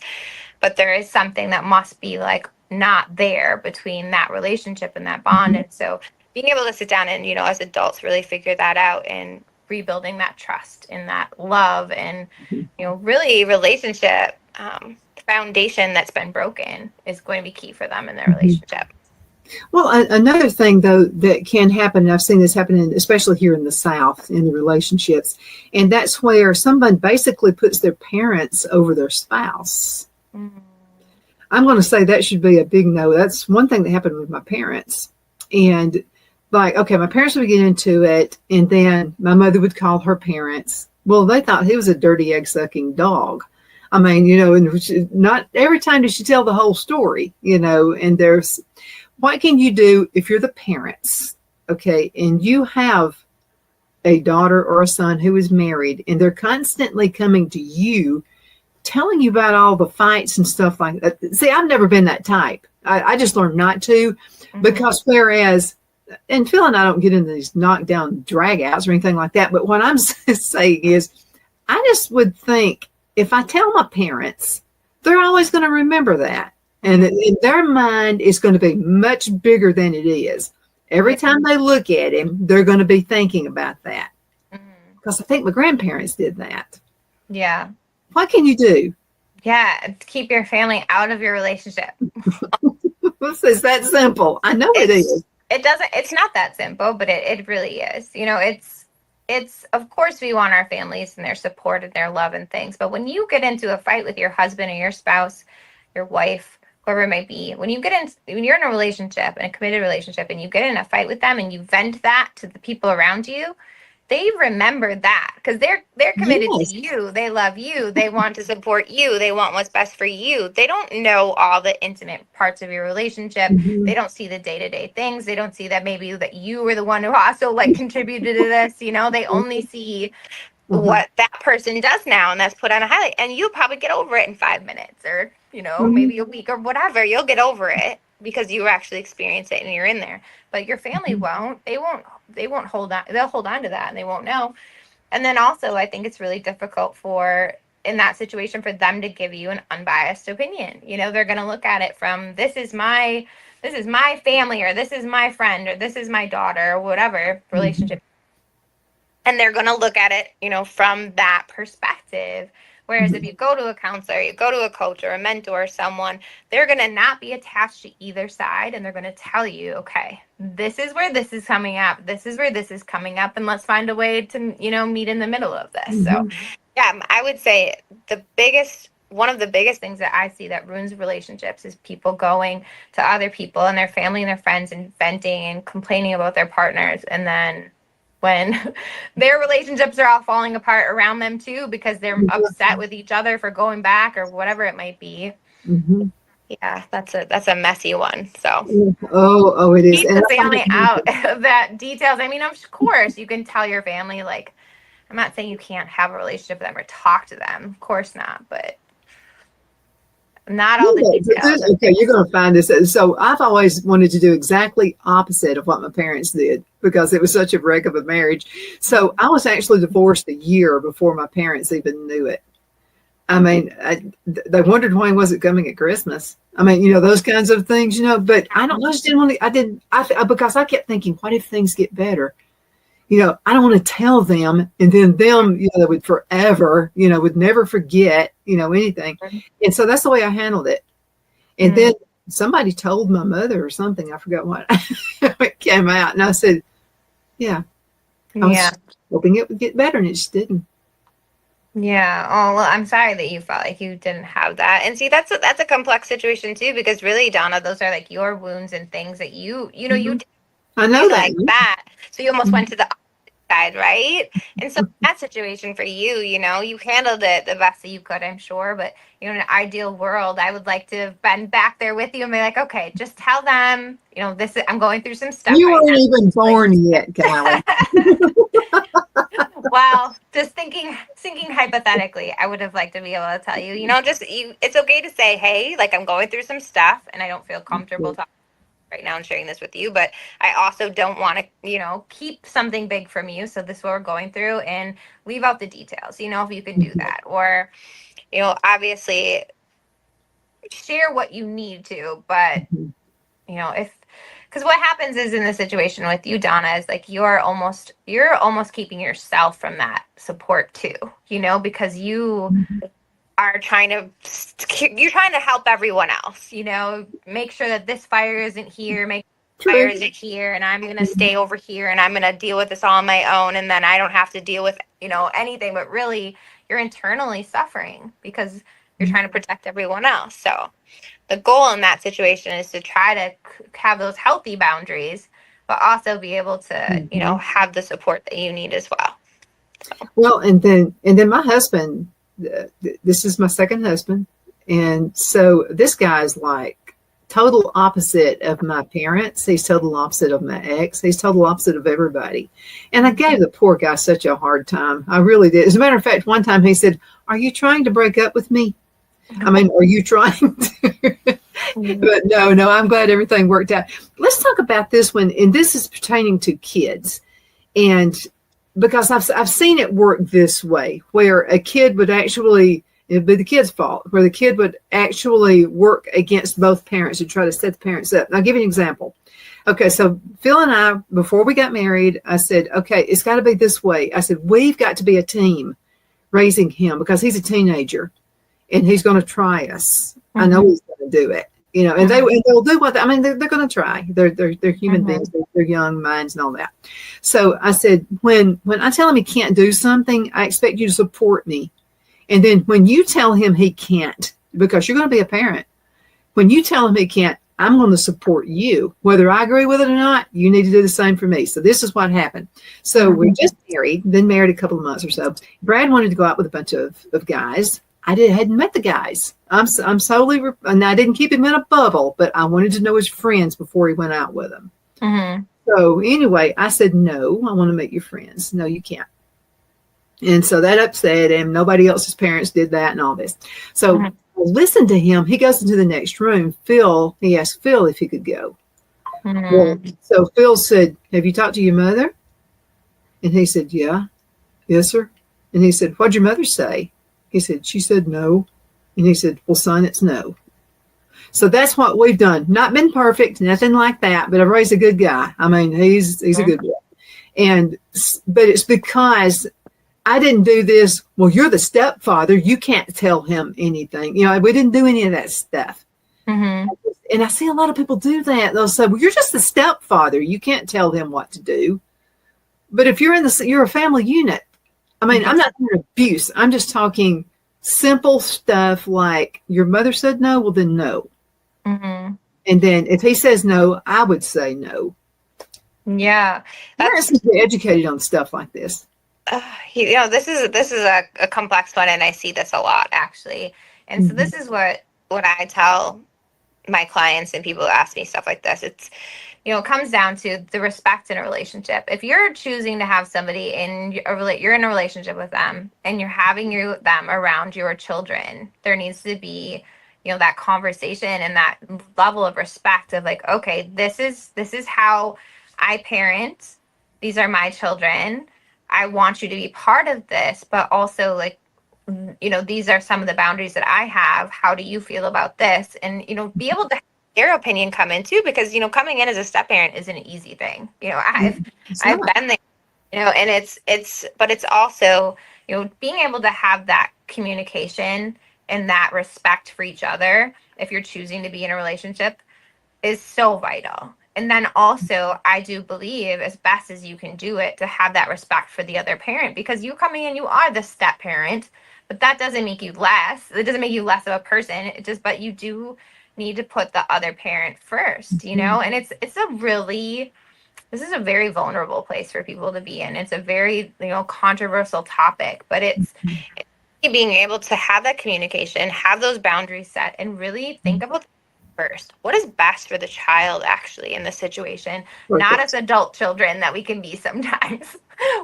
But there is something that must be like not there between that relationship and that bond. And so being able to sit down and, you know, as adults really figure that out and rebuilding that trust and that love and, you know, really relationship foundation that's been broken is going to be key for them in their relationship. Well, another thing, though, that can happen, and I've seen this happening, especially here in the South, in the relationships, and that's where someone basically puts their parents over their spouse. I'm going to say that should be a big no. That's one thing that happened with my parents. And like, okay, my parents would get into it, and then my mother would call her parents. Well, they thought he was a dirty egg-sucking dog. I mean, you know, and not every time did she tell the whole story, you know, and there's, what can you do if you're the parents, okay, and you have a daughter or a son who is married, and they're constantly coming to you, telling you about all the fights and stuff like that. See, I've never been that type. I just learned not to, because whereas and Phil and I don't get into these knockdown dragouts or anything like that. But what I'm saying is, I just would think if I tell my parents, they're always going to remember that. And in their mind, it's going to be much bigger than it is. Every time they look at him, they're going to be thinking about that. Because I think my grandparents did that. Yeah. What can you do? Yeah. Keep your family out of your relationship. It's that simple. I know it is. It's not that simple, but it really is. You know, it's of course we want our families and their support and their love and things. But when you get into a fight with your husband or your spouse, your wife, whoever it might be, when you're in a relationship, in a committed relationship, and you get in a fight with them and you vent that to the people around you, they remember that because they're committed to you. They love you. They want to support you. They want what's best for you. They don't know all the intimate parts of your relationship. They don't see the day-to-day things. They don't see that maybe that you were the one who also like contributed to this. You know, they only see what that person does now, and that's put on a highlight. And you'll probably get over it in 5 minutes or, you know, maybe a week or whatever. You'll get over it because you actually experience it and you're in there. But your family won't. They won't hold on. They'll hold on to that and they won't know. And then also, I think it's really difficult in that situation for them to give you an unbiased opinion. You know, they're going to look at it from this is my family, or this is my friend, or this is my daughter, or whatever relationship. And they're going to look at it, you know, from that perspective. Whereas if you go to a counselor, you go to a coach or a mentor or someone, they're going to not be attached to either side. And they're going to tell you, okay, this is where this is coming up. This is where this is coming up. And let's find a way to, you know, meet in the middle of this. So, yeah, I would say one of the biggest things that I see that ruins relationships is people going to other people and their family and their friends and venting and complaining about their partners. And then when their relationships are all falling apart around them too, because they're upset with each other for going back or whatever it might be. Yeah, that's a messy one. So it is. Keep the family out of that details. I mean, of course you can tell your family, like, I'm not saying you can't have a relationship with them or talk to them. Of course not, but not all the details. Okay, you're going to find this. So I've always wanted to do exactly opposite of what my parents did because it was such a wreck of a marriage. So I was actually divorced a year before my parents even knew it. I mean, they wondered why he wasn't coming at Christmas. I mean, you know, those kinds of things, you know, but I don't know. I just didn't want to, because I kept thinking, what if things get better? You know, I don't want to tell them, and then them, you know, they would forever, you know, would never forget, you know, anything. And so that's the way I handled it. And then somebody told my mother or something, I forgot what, it came out. And I said, I was hoping it would get better, and it just didn't. Yeah. Oh, well, I'm sorry that you felt like you didn't have that. And see, that's a complex situation too, because really, Donna, those are like your wounds and things that you know, you did. I know that. Like that. So you almost went to the opposite side, right? And so that situation for you, you know, you handled it the best that you could, I'm sure. But, you know, in an ideal world, I would like to have been back there with you and be like, okay, just tell them, you know, I'm going through some stuff. You weren't even born yet, Kylie. Well, just thinking hypothetically, I would have liked to be able to tell you, you know, it's okay to say, hey, like, I'm going through some stuff and I don't feel comfortable talking right now and sharing this with you, but I also don't want to, you know, keep something big from you. So this is what we're going through, and leave out the details, you know, if you can do that. Or, you know, obviously share what you need to, but, you know, because what happens is in the situation with you, Donna, is like you're almost keeping yourself from that support too, you know, because you are trying to help everyone else, you know, make sure that this fire isn't here, fire isn't here, and I'm going to stay over here and I'm going to deal with this all on my own, and then I don't have to deal with, you know, anything. But really you're internally suffering because you're trying to protect everyone else. So the goal in that situation is to try to have those healthy boundaries, but also be able to, you know, have the support that you need as well. So. Well, and then my husband, this is my second husband. And so this guy's like total opposite of my parents. He's total opposite of my ex. He's total opposite of everybody. And I gave the poor guy such a hard time. I really did. As a matter of fact, one time he said, "Are you trying to break up with me? I mean, are you trying to?" But no, I'm glad everything worked out. Let's talk about this one, and this is pertaining to kids. And because I've seen it work this way, where a kid would actually, it'd be the kid's fault, where the kid would actually work against both parents to try to set the parents up. And I'll give you an example. Okay, so Phil and I, before we got married, I said, okay, it's got to be this way. I said, we've got to be a team raising him because he's a teenager and he's going to try us. I know he's going to do it. And they'll do what they're going to try. They're human beings. They're young minds and all that. So I said, when I tell him he can't do something, I expect you to support me. And then when you tell him he can't, because you're going to be a parent, when you tell him he can't, I'm going to support you. Whether I agree with it or not, you need to do the same for me. So this is what happened. So we just been married a couple of months or so. Brad wanted to go out with a bunch of guys. I hadn't met the guys. I'm solely, and I didn't keep him in a bubble, but I wanted to know his friends before he went out with them. So anyway, I said, no, I want to meet your friends. No, you can't. And so that upset him. Nobody else's parents did that and all this. So I listened to him. He goes into the next room. He asked Phil if he could go. Well, so Phil said, have you talked to your mother? And he said, yeah. Yes, sir. And he said, what'd your mother say? He said, she said no. And he said, well, son, it's no. So that's what we've done. Not been perfect, nothing like that, but I've raised a good guy. I mean, he's a good guy. But it's because I didn't do this. Well, you're the stepfather. You can't tell him anything. We didn't do any of that stuff. And I see a lot of people do that. They'll say, well, you're just the stepfather. You can't tell him what to do. But if you're a family unit, I mean, I'm not talking abuse. I'm just talking simple stuff like your mother said no, well, then no. And then if he says no, I would say no. Yeah. Parents need to be educated on stuff like this. This is a complex one, and I see this a lot, actually. And so this is what I tell my clients and people who ask me stuff like this. It's, it comes down to the respect in a relationship. If you're choosing to have somebody you're in a relationship with them and you're having them around your children, there needs to be, that conversation and that level of respect of like, okay, this is how I parent. These are my children. I want you to be part of this, but also like, these are some of the boundaries that I have. How do you feel about this? And, be able to have their opinion come in too, because, coming in as a step parent isn't an easy thing. I've been there, and but it's also, being able to have that communication and that respect for each other, if you're choosing to be in a relationship, is so vital. And then also, I do believe, as best as you can do it, to have that respect for the other parent, because you coming in, you are the step parent, but that doesn't make you less. It doesn't make you less of a person. But you do need to put the other parent first, and this is a very vulnerable place for people to be in. It's a very, controversial topic, but it's being able to have that communication, have those boundaries set, and really think about first, what is best for the child actually in this situation, not as adult children that we can be sometimes.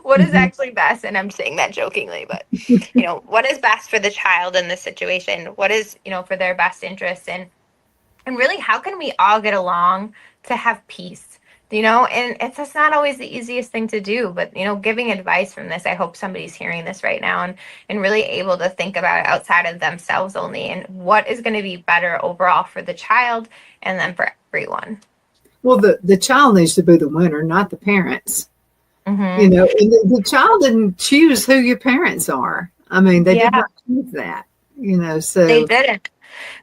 What is actually best? And I'm saying that jokingly, but what is best for the child in this situation? What is, for their best interests, and really, how can we all get along to have peace? And it's not always the easiest thing to do, but, giving advice from this, I hope somebody's hearing this right now and really able to think about it outside of themselves only, and what is going to be better overall for the child and then for everyone. Well, the child needs to be the winner, not the parents. And the child didn't choose who your parents are. I mean, they did not choose that, so. They didn't.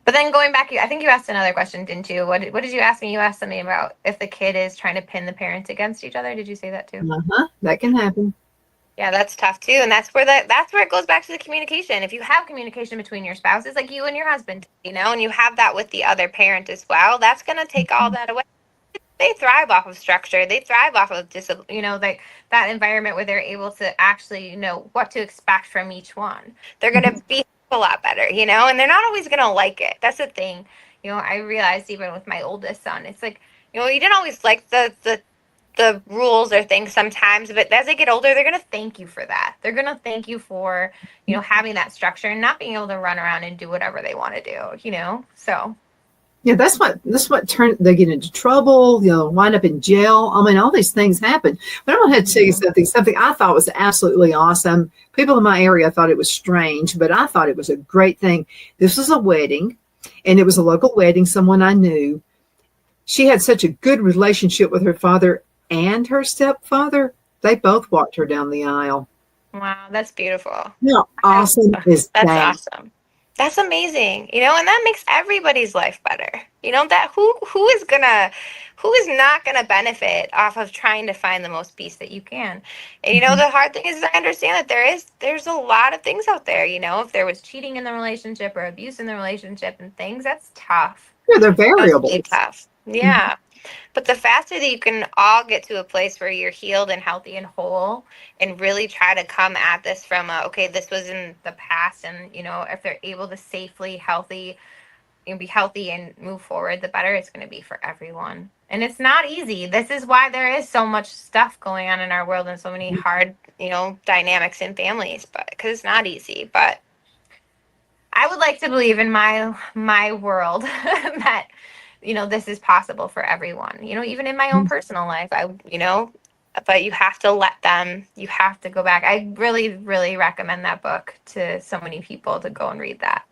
But then going back, I think you asked another question, didn't you? What did you ask me? You asked something about if the kid is trying to pin the parents against each other. Did you say that too? That can happen. Yeah, that's tough too. And that's where it goes back to the communication. If you have communication between your spouses, like you and your husband, and you have that with the other parent as well, that's going to take all that away. They thrive off of structure. They thrive off of like that environment where they're able to actually know what to expect from each one. They're going to be a lot better, and they're not always going to like it. That's the thing. I realized even with my oldest son, it's like, you didn't always like the rules or things sometimes, but as they get older, they're going to thank you for that. They're going to thank you for, having that structure and not being able to run around and do whatever they want to do, so. Yeah, that's what turned they get into trouble, wind up in jail. I mean, all these things happen. But I'm gonna have to tell you something I thought was absolutely awesome. People in my area thought it was strange, but I thought it was a great thing. This was a wedding, and it was a local wedding, someone I knew. She had such a good relationship with her father and her stepfather. They both walked her down the aisle. Wow, that's beautiful. How awesome is That's that? awesome. That's amazing. And that makes everybody's life better. That who is not gonna benefit off of trying to find the most peace that you can. And the hard thing is I understand that there's a lot of things out there. If there was cheating in the relationship or abuse in the relationship and things, that's tough. Yeah, they're variables. That's really tough. Yeah. But the faster that you can all get to a place where you're healed and healthy and whole and really try to come at this from okay, this was in the past, and if they're able to safely be healthy and move forward, the better it's going to be for everyone. And it's not easy. This is why there is so much stuff going on in our world and so many hard, dynamics in families, because it's not easy. But I would like to believe in my world that this is possible for everyone, even in my own personal life. But you have to you have to go back. I really, really recommend that book to so many people to go and read that.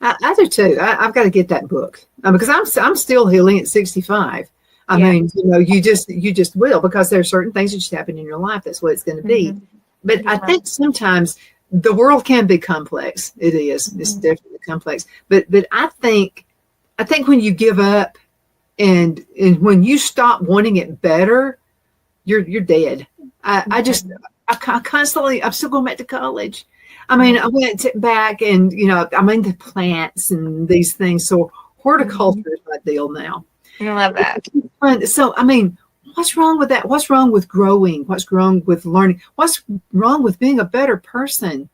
I do too. I've got to get that book because I'm still healing at 65. I mean, you just will, because there are certain things that just happen in your life. That's what it's going to be. Mm-hmm. But I think sometimes the world can be complex. It is. It's definitely complex. But I think when you give up and when you stop wanting it better, you're dead. I'm still going back to college. I mean, I went back and, I'm into plants and these things. So horticulture is my deal now. I love that. So, I mean, what's wrong with that? What's wrong with growing? What's wrong with learning? What's wrong with being a better person?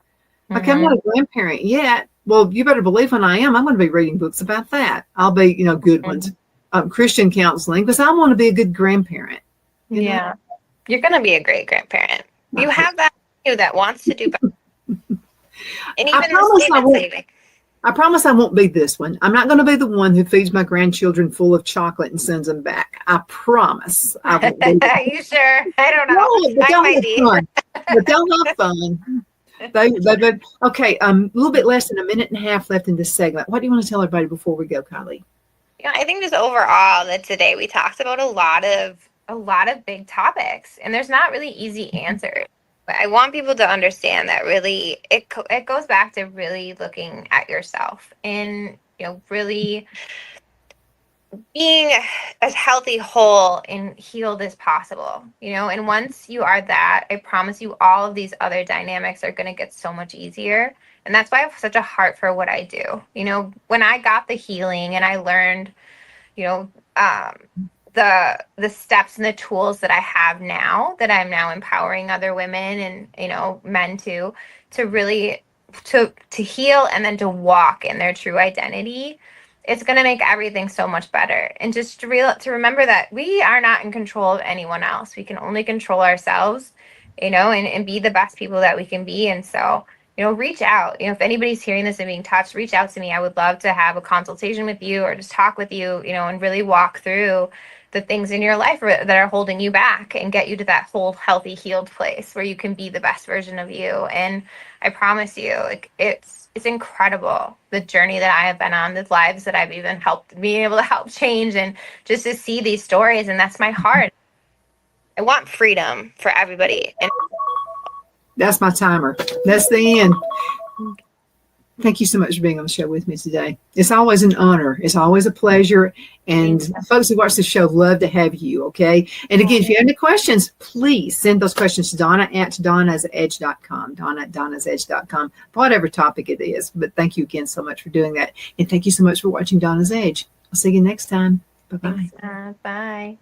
Okay, I'm not a grandparent yet. Well, you better believe when I am, I'm going to be reading books about that. I'll be, good ones, Christian counseling, because I want to be a good grandparent. Yeah. You're going to be a great grandparent. You have that in you that wants to do better. And even I promise I won't be this one. I'm not going to be the one who feeds my grandchildren full of chocolate and sends them back. I promise. I won't be Are you sure? I don't know. No, but they'll have fun. But they'll have fun. Okay, a little bit less than a minute and a half left in this segment. What do you want to tell everybody before we go, Kylie? I think just overall that today we talked about a lot of big topics, and there's not really easy answers. But I want people to understand that really it goes back to really looking at yourself and really being as healthy, whole, and healed as possible. And once you are that, I promise you all of these other dynamics are going to get so much easier. And that's why I have such a heart for what I do. When I got the healing and I learned, the steps and the tools that I have now, that I'm now empowering other women and, men to really, to heal and then to walk in their true identity, it's going to make everything so much better. And just to remember that we are not in control of anyone else. We can only control ourselves, and be the best people that we can be. And so, reach out. If anybody's hearing this and being touched, reach out to me. I would love to have a consultation with you or just talk with you, and really walk through the things in your life that are holding you back and get you to that whole healthy, healed place where you can be the best version of you. And I promise you, it's incredible, the journey that I have been on, the lives that I've even being able to help change, and just to see these stories. And that's my heart. I want freedom for everybody. And that's my timer. That's the end. Thank you so much for being on the show with me today. It's always an honor. It's always a pleasure. And folks who watch the show love to have you, okay? And again, if you have any questions, please send those questions to Donna at donnasedge.com, Donna at donnasedge.com, whatever topic it is. But thank you again so much for doing that. And thank you so much for watching Donna's Edge. I'll see you next time. Bye-bye. Bye.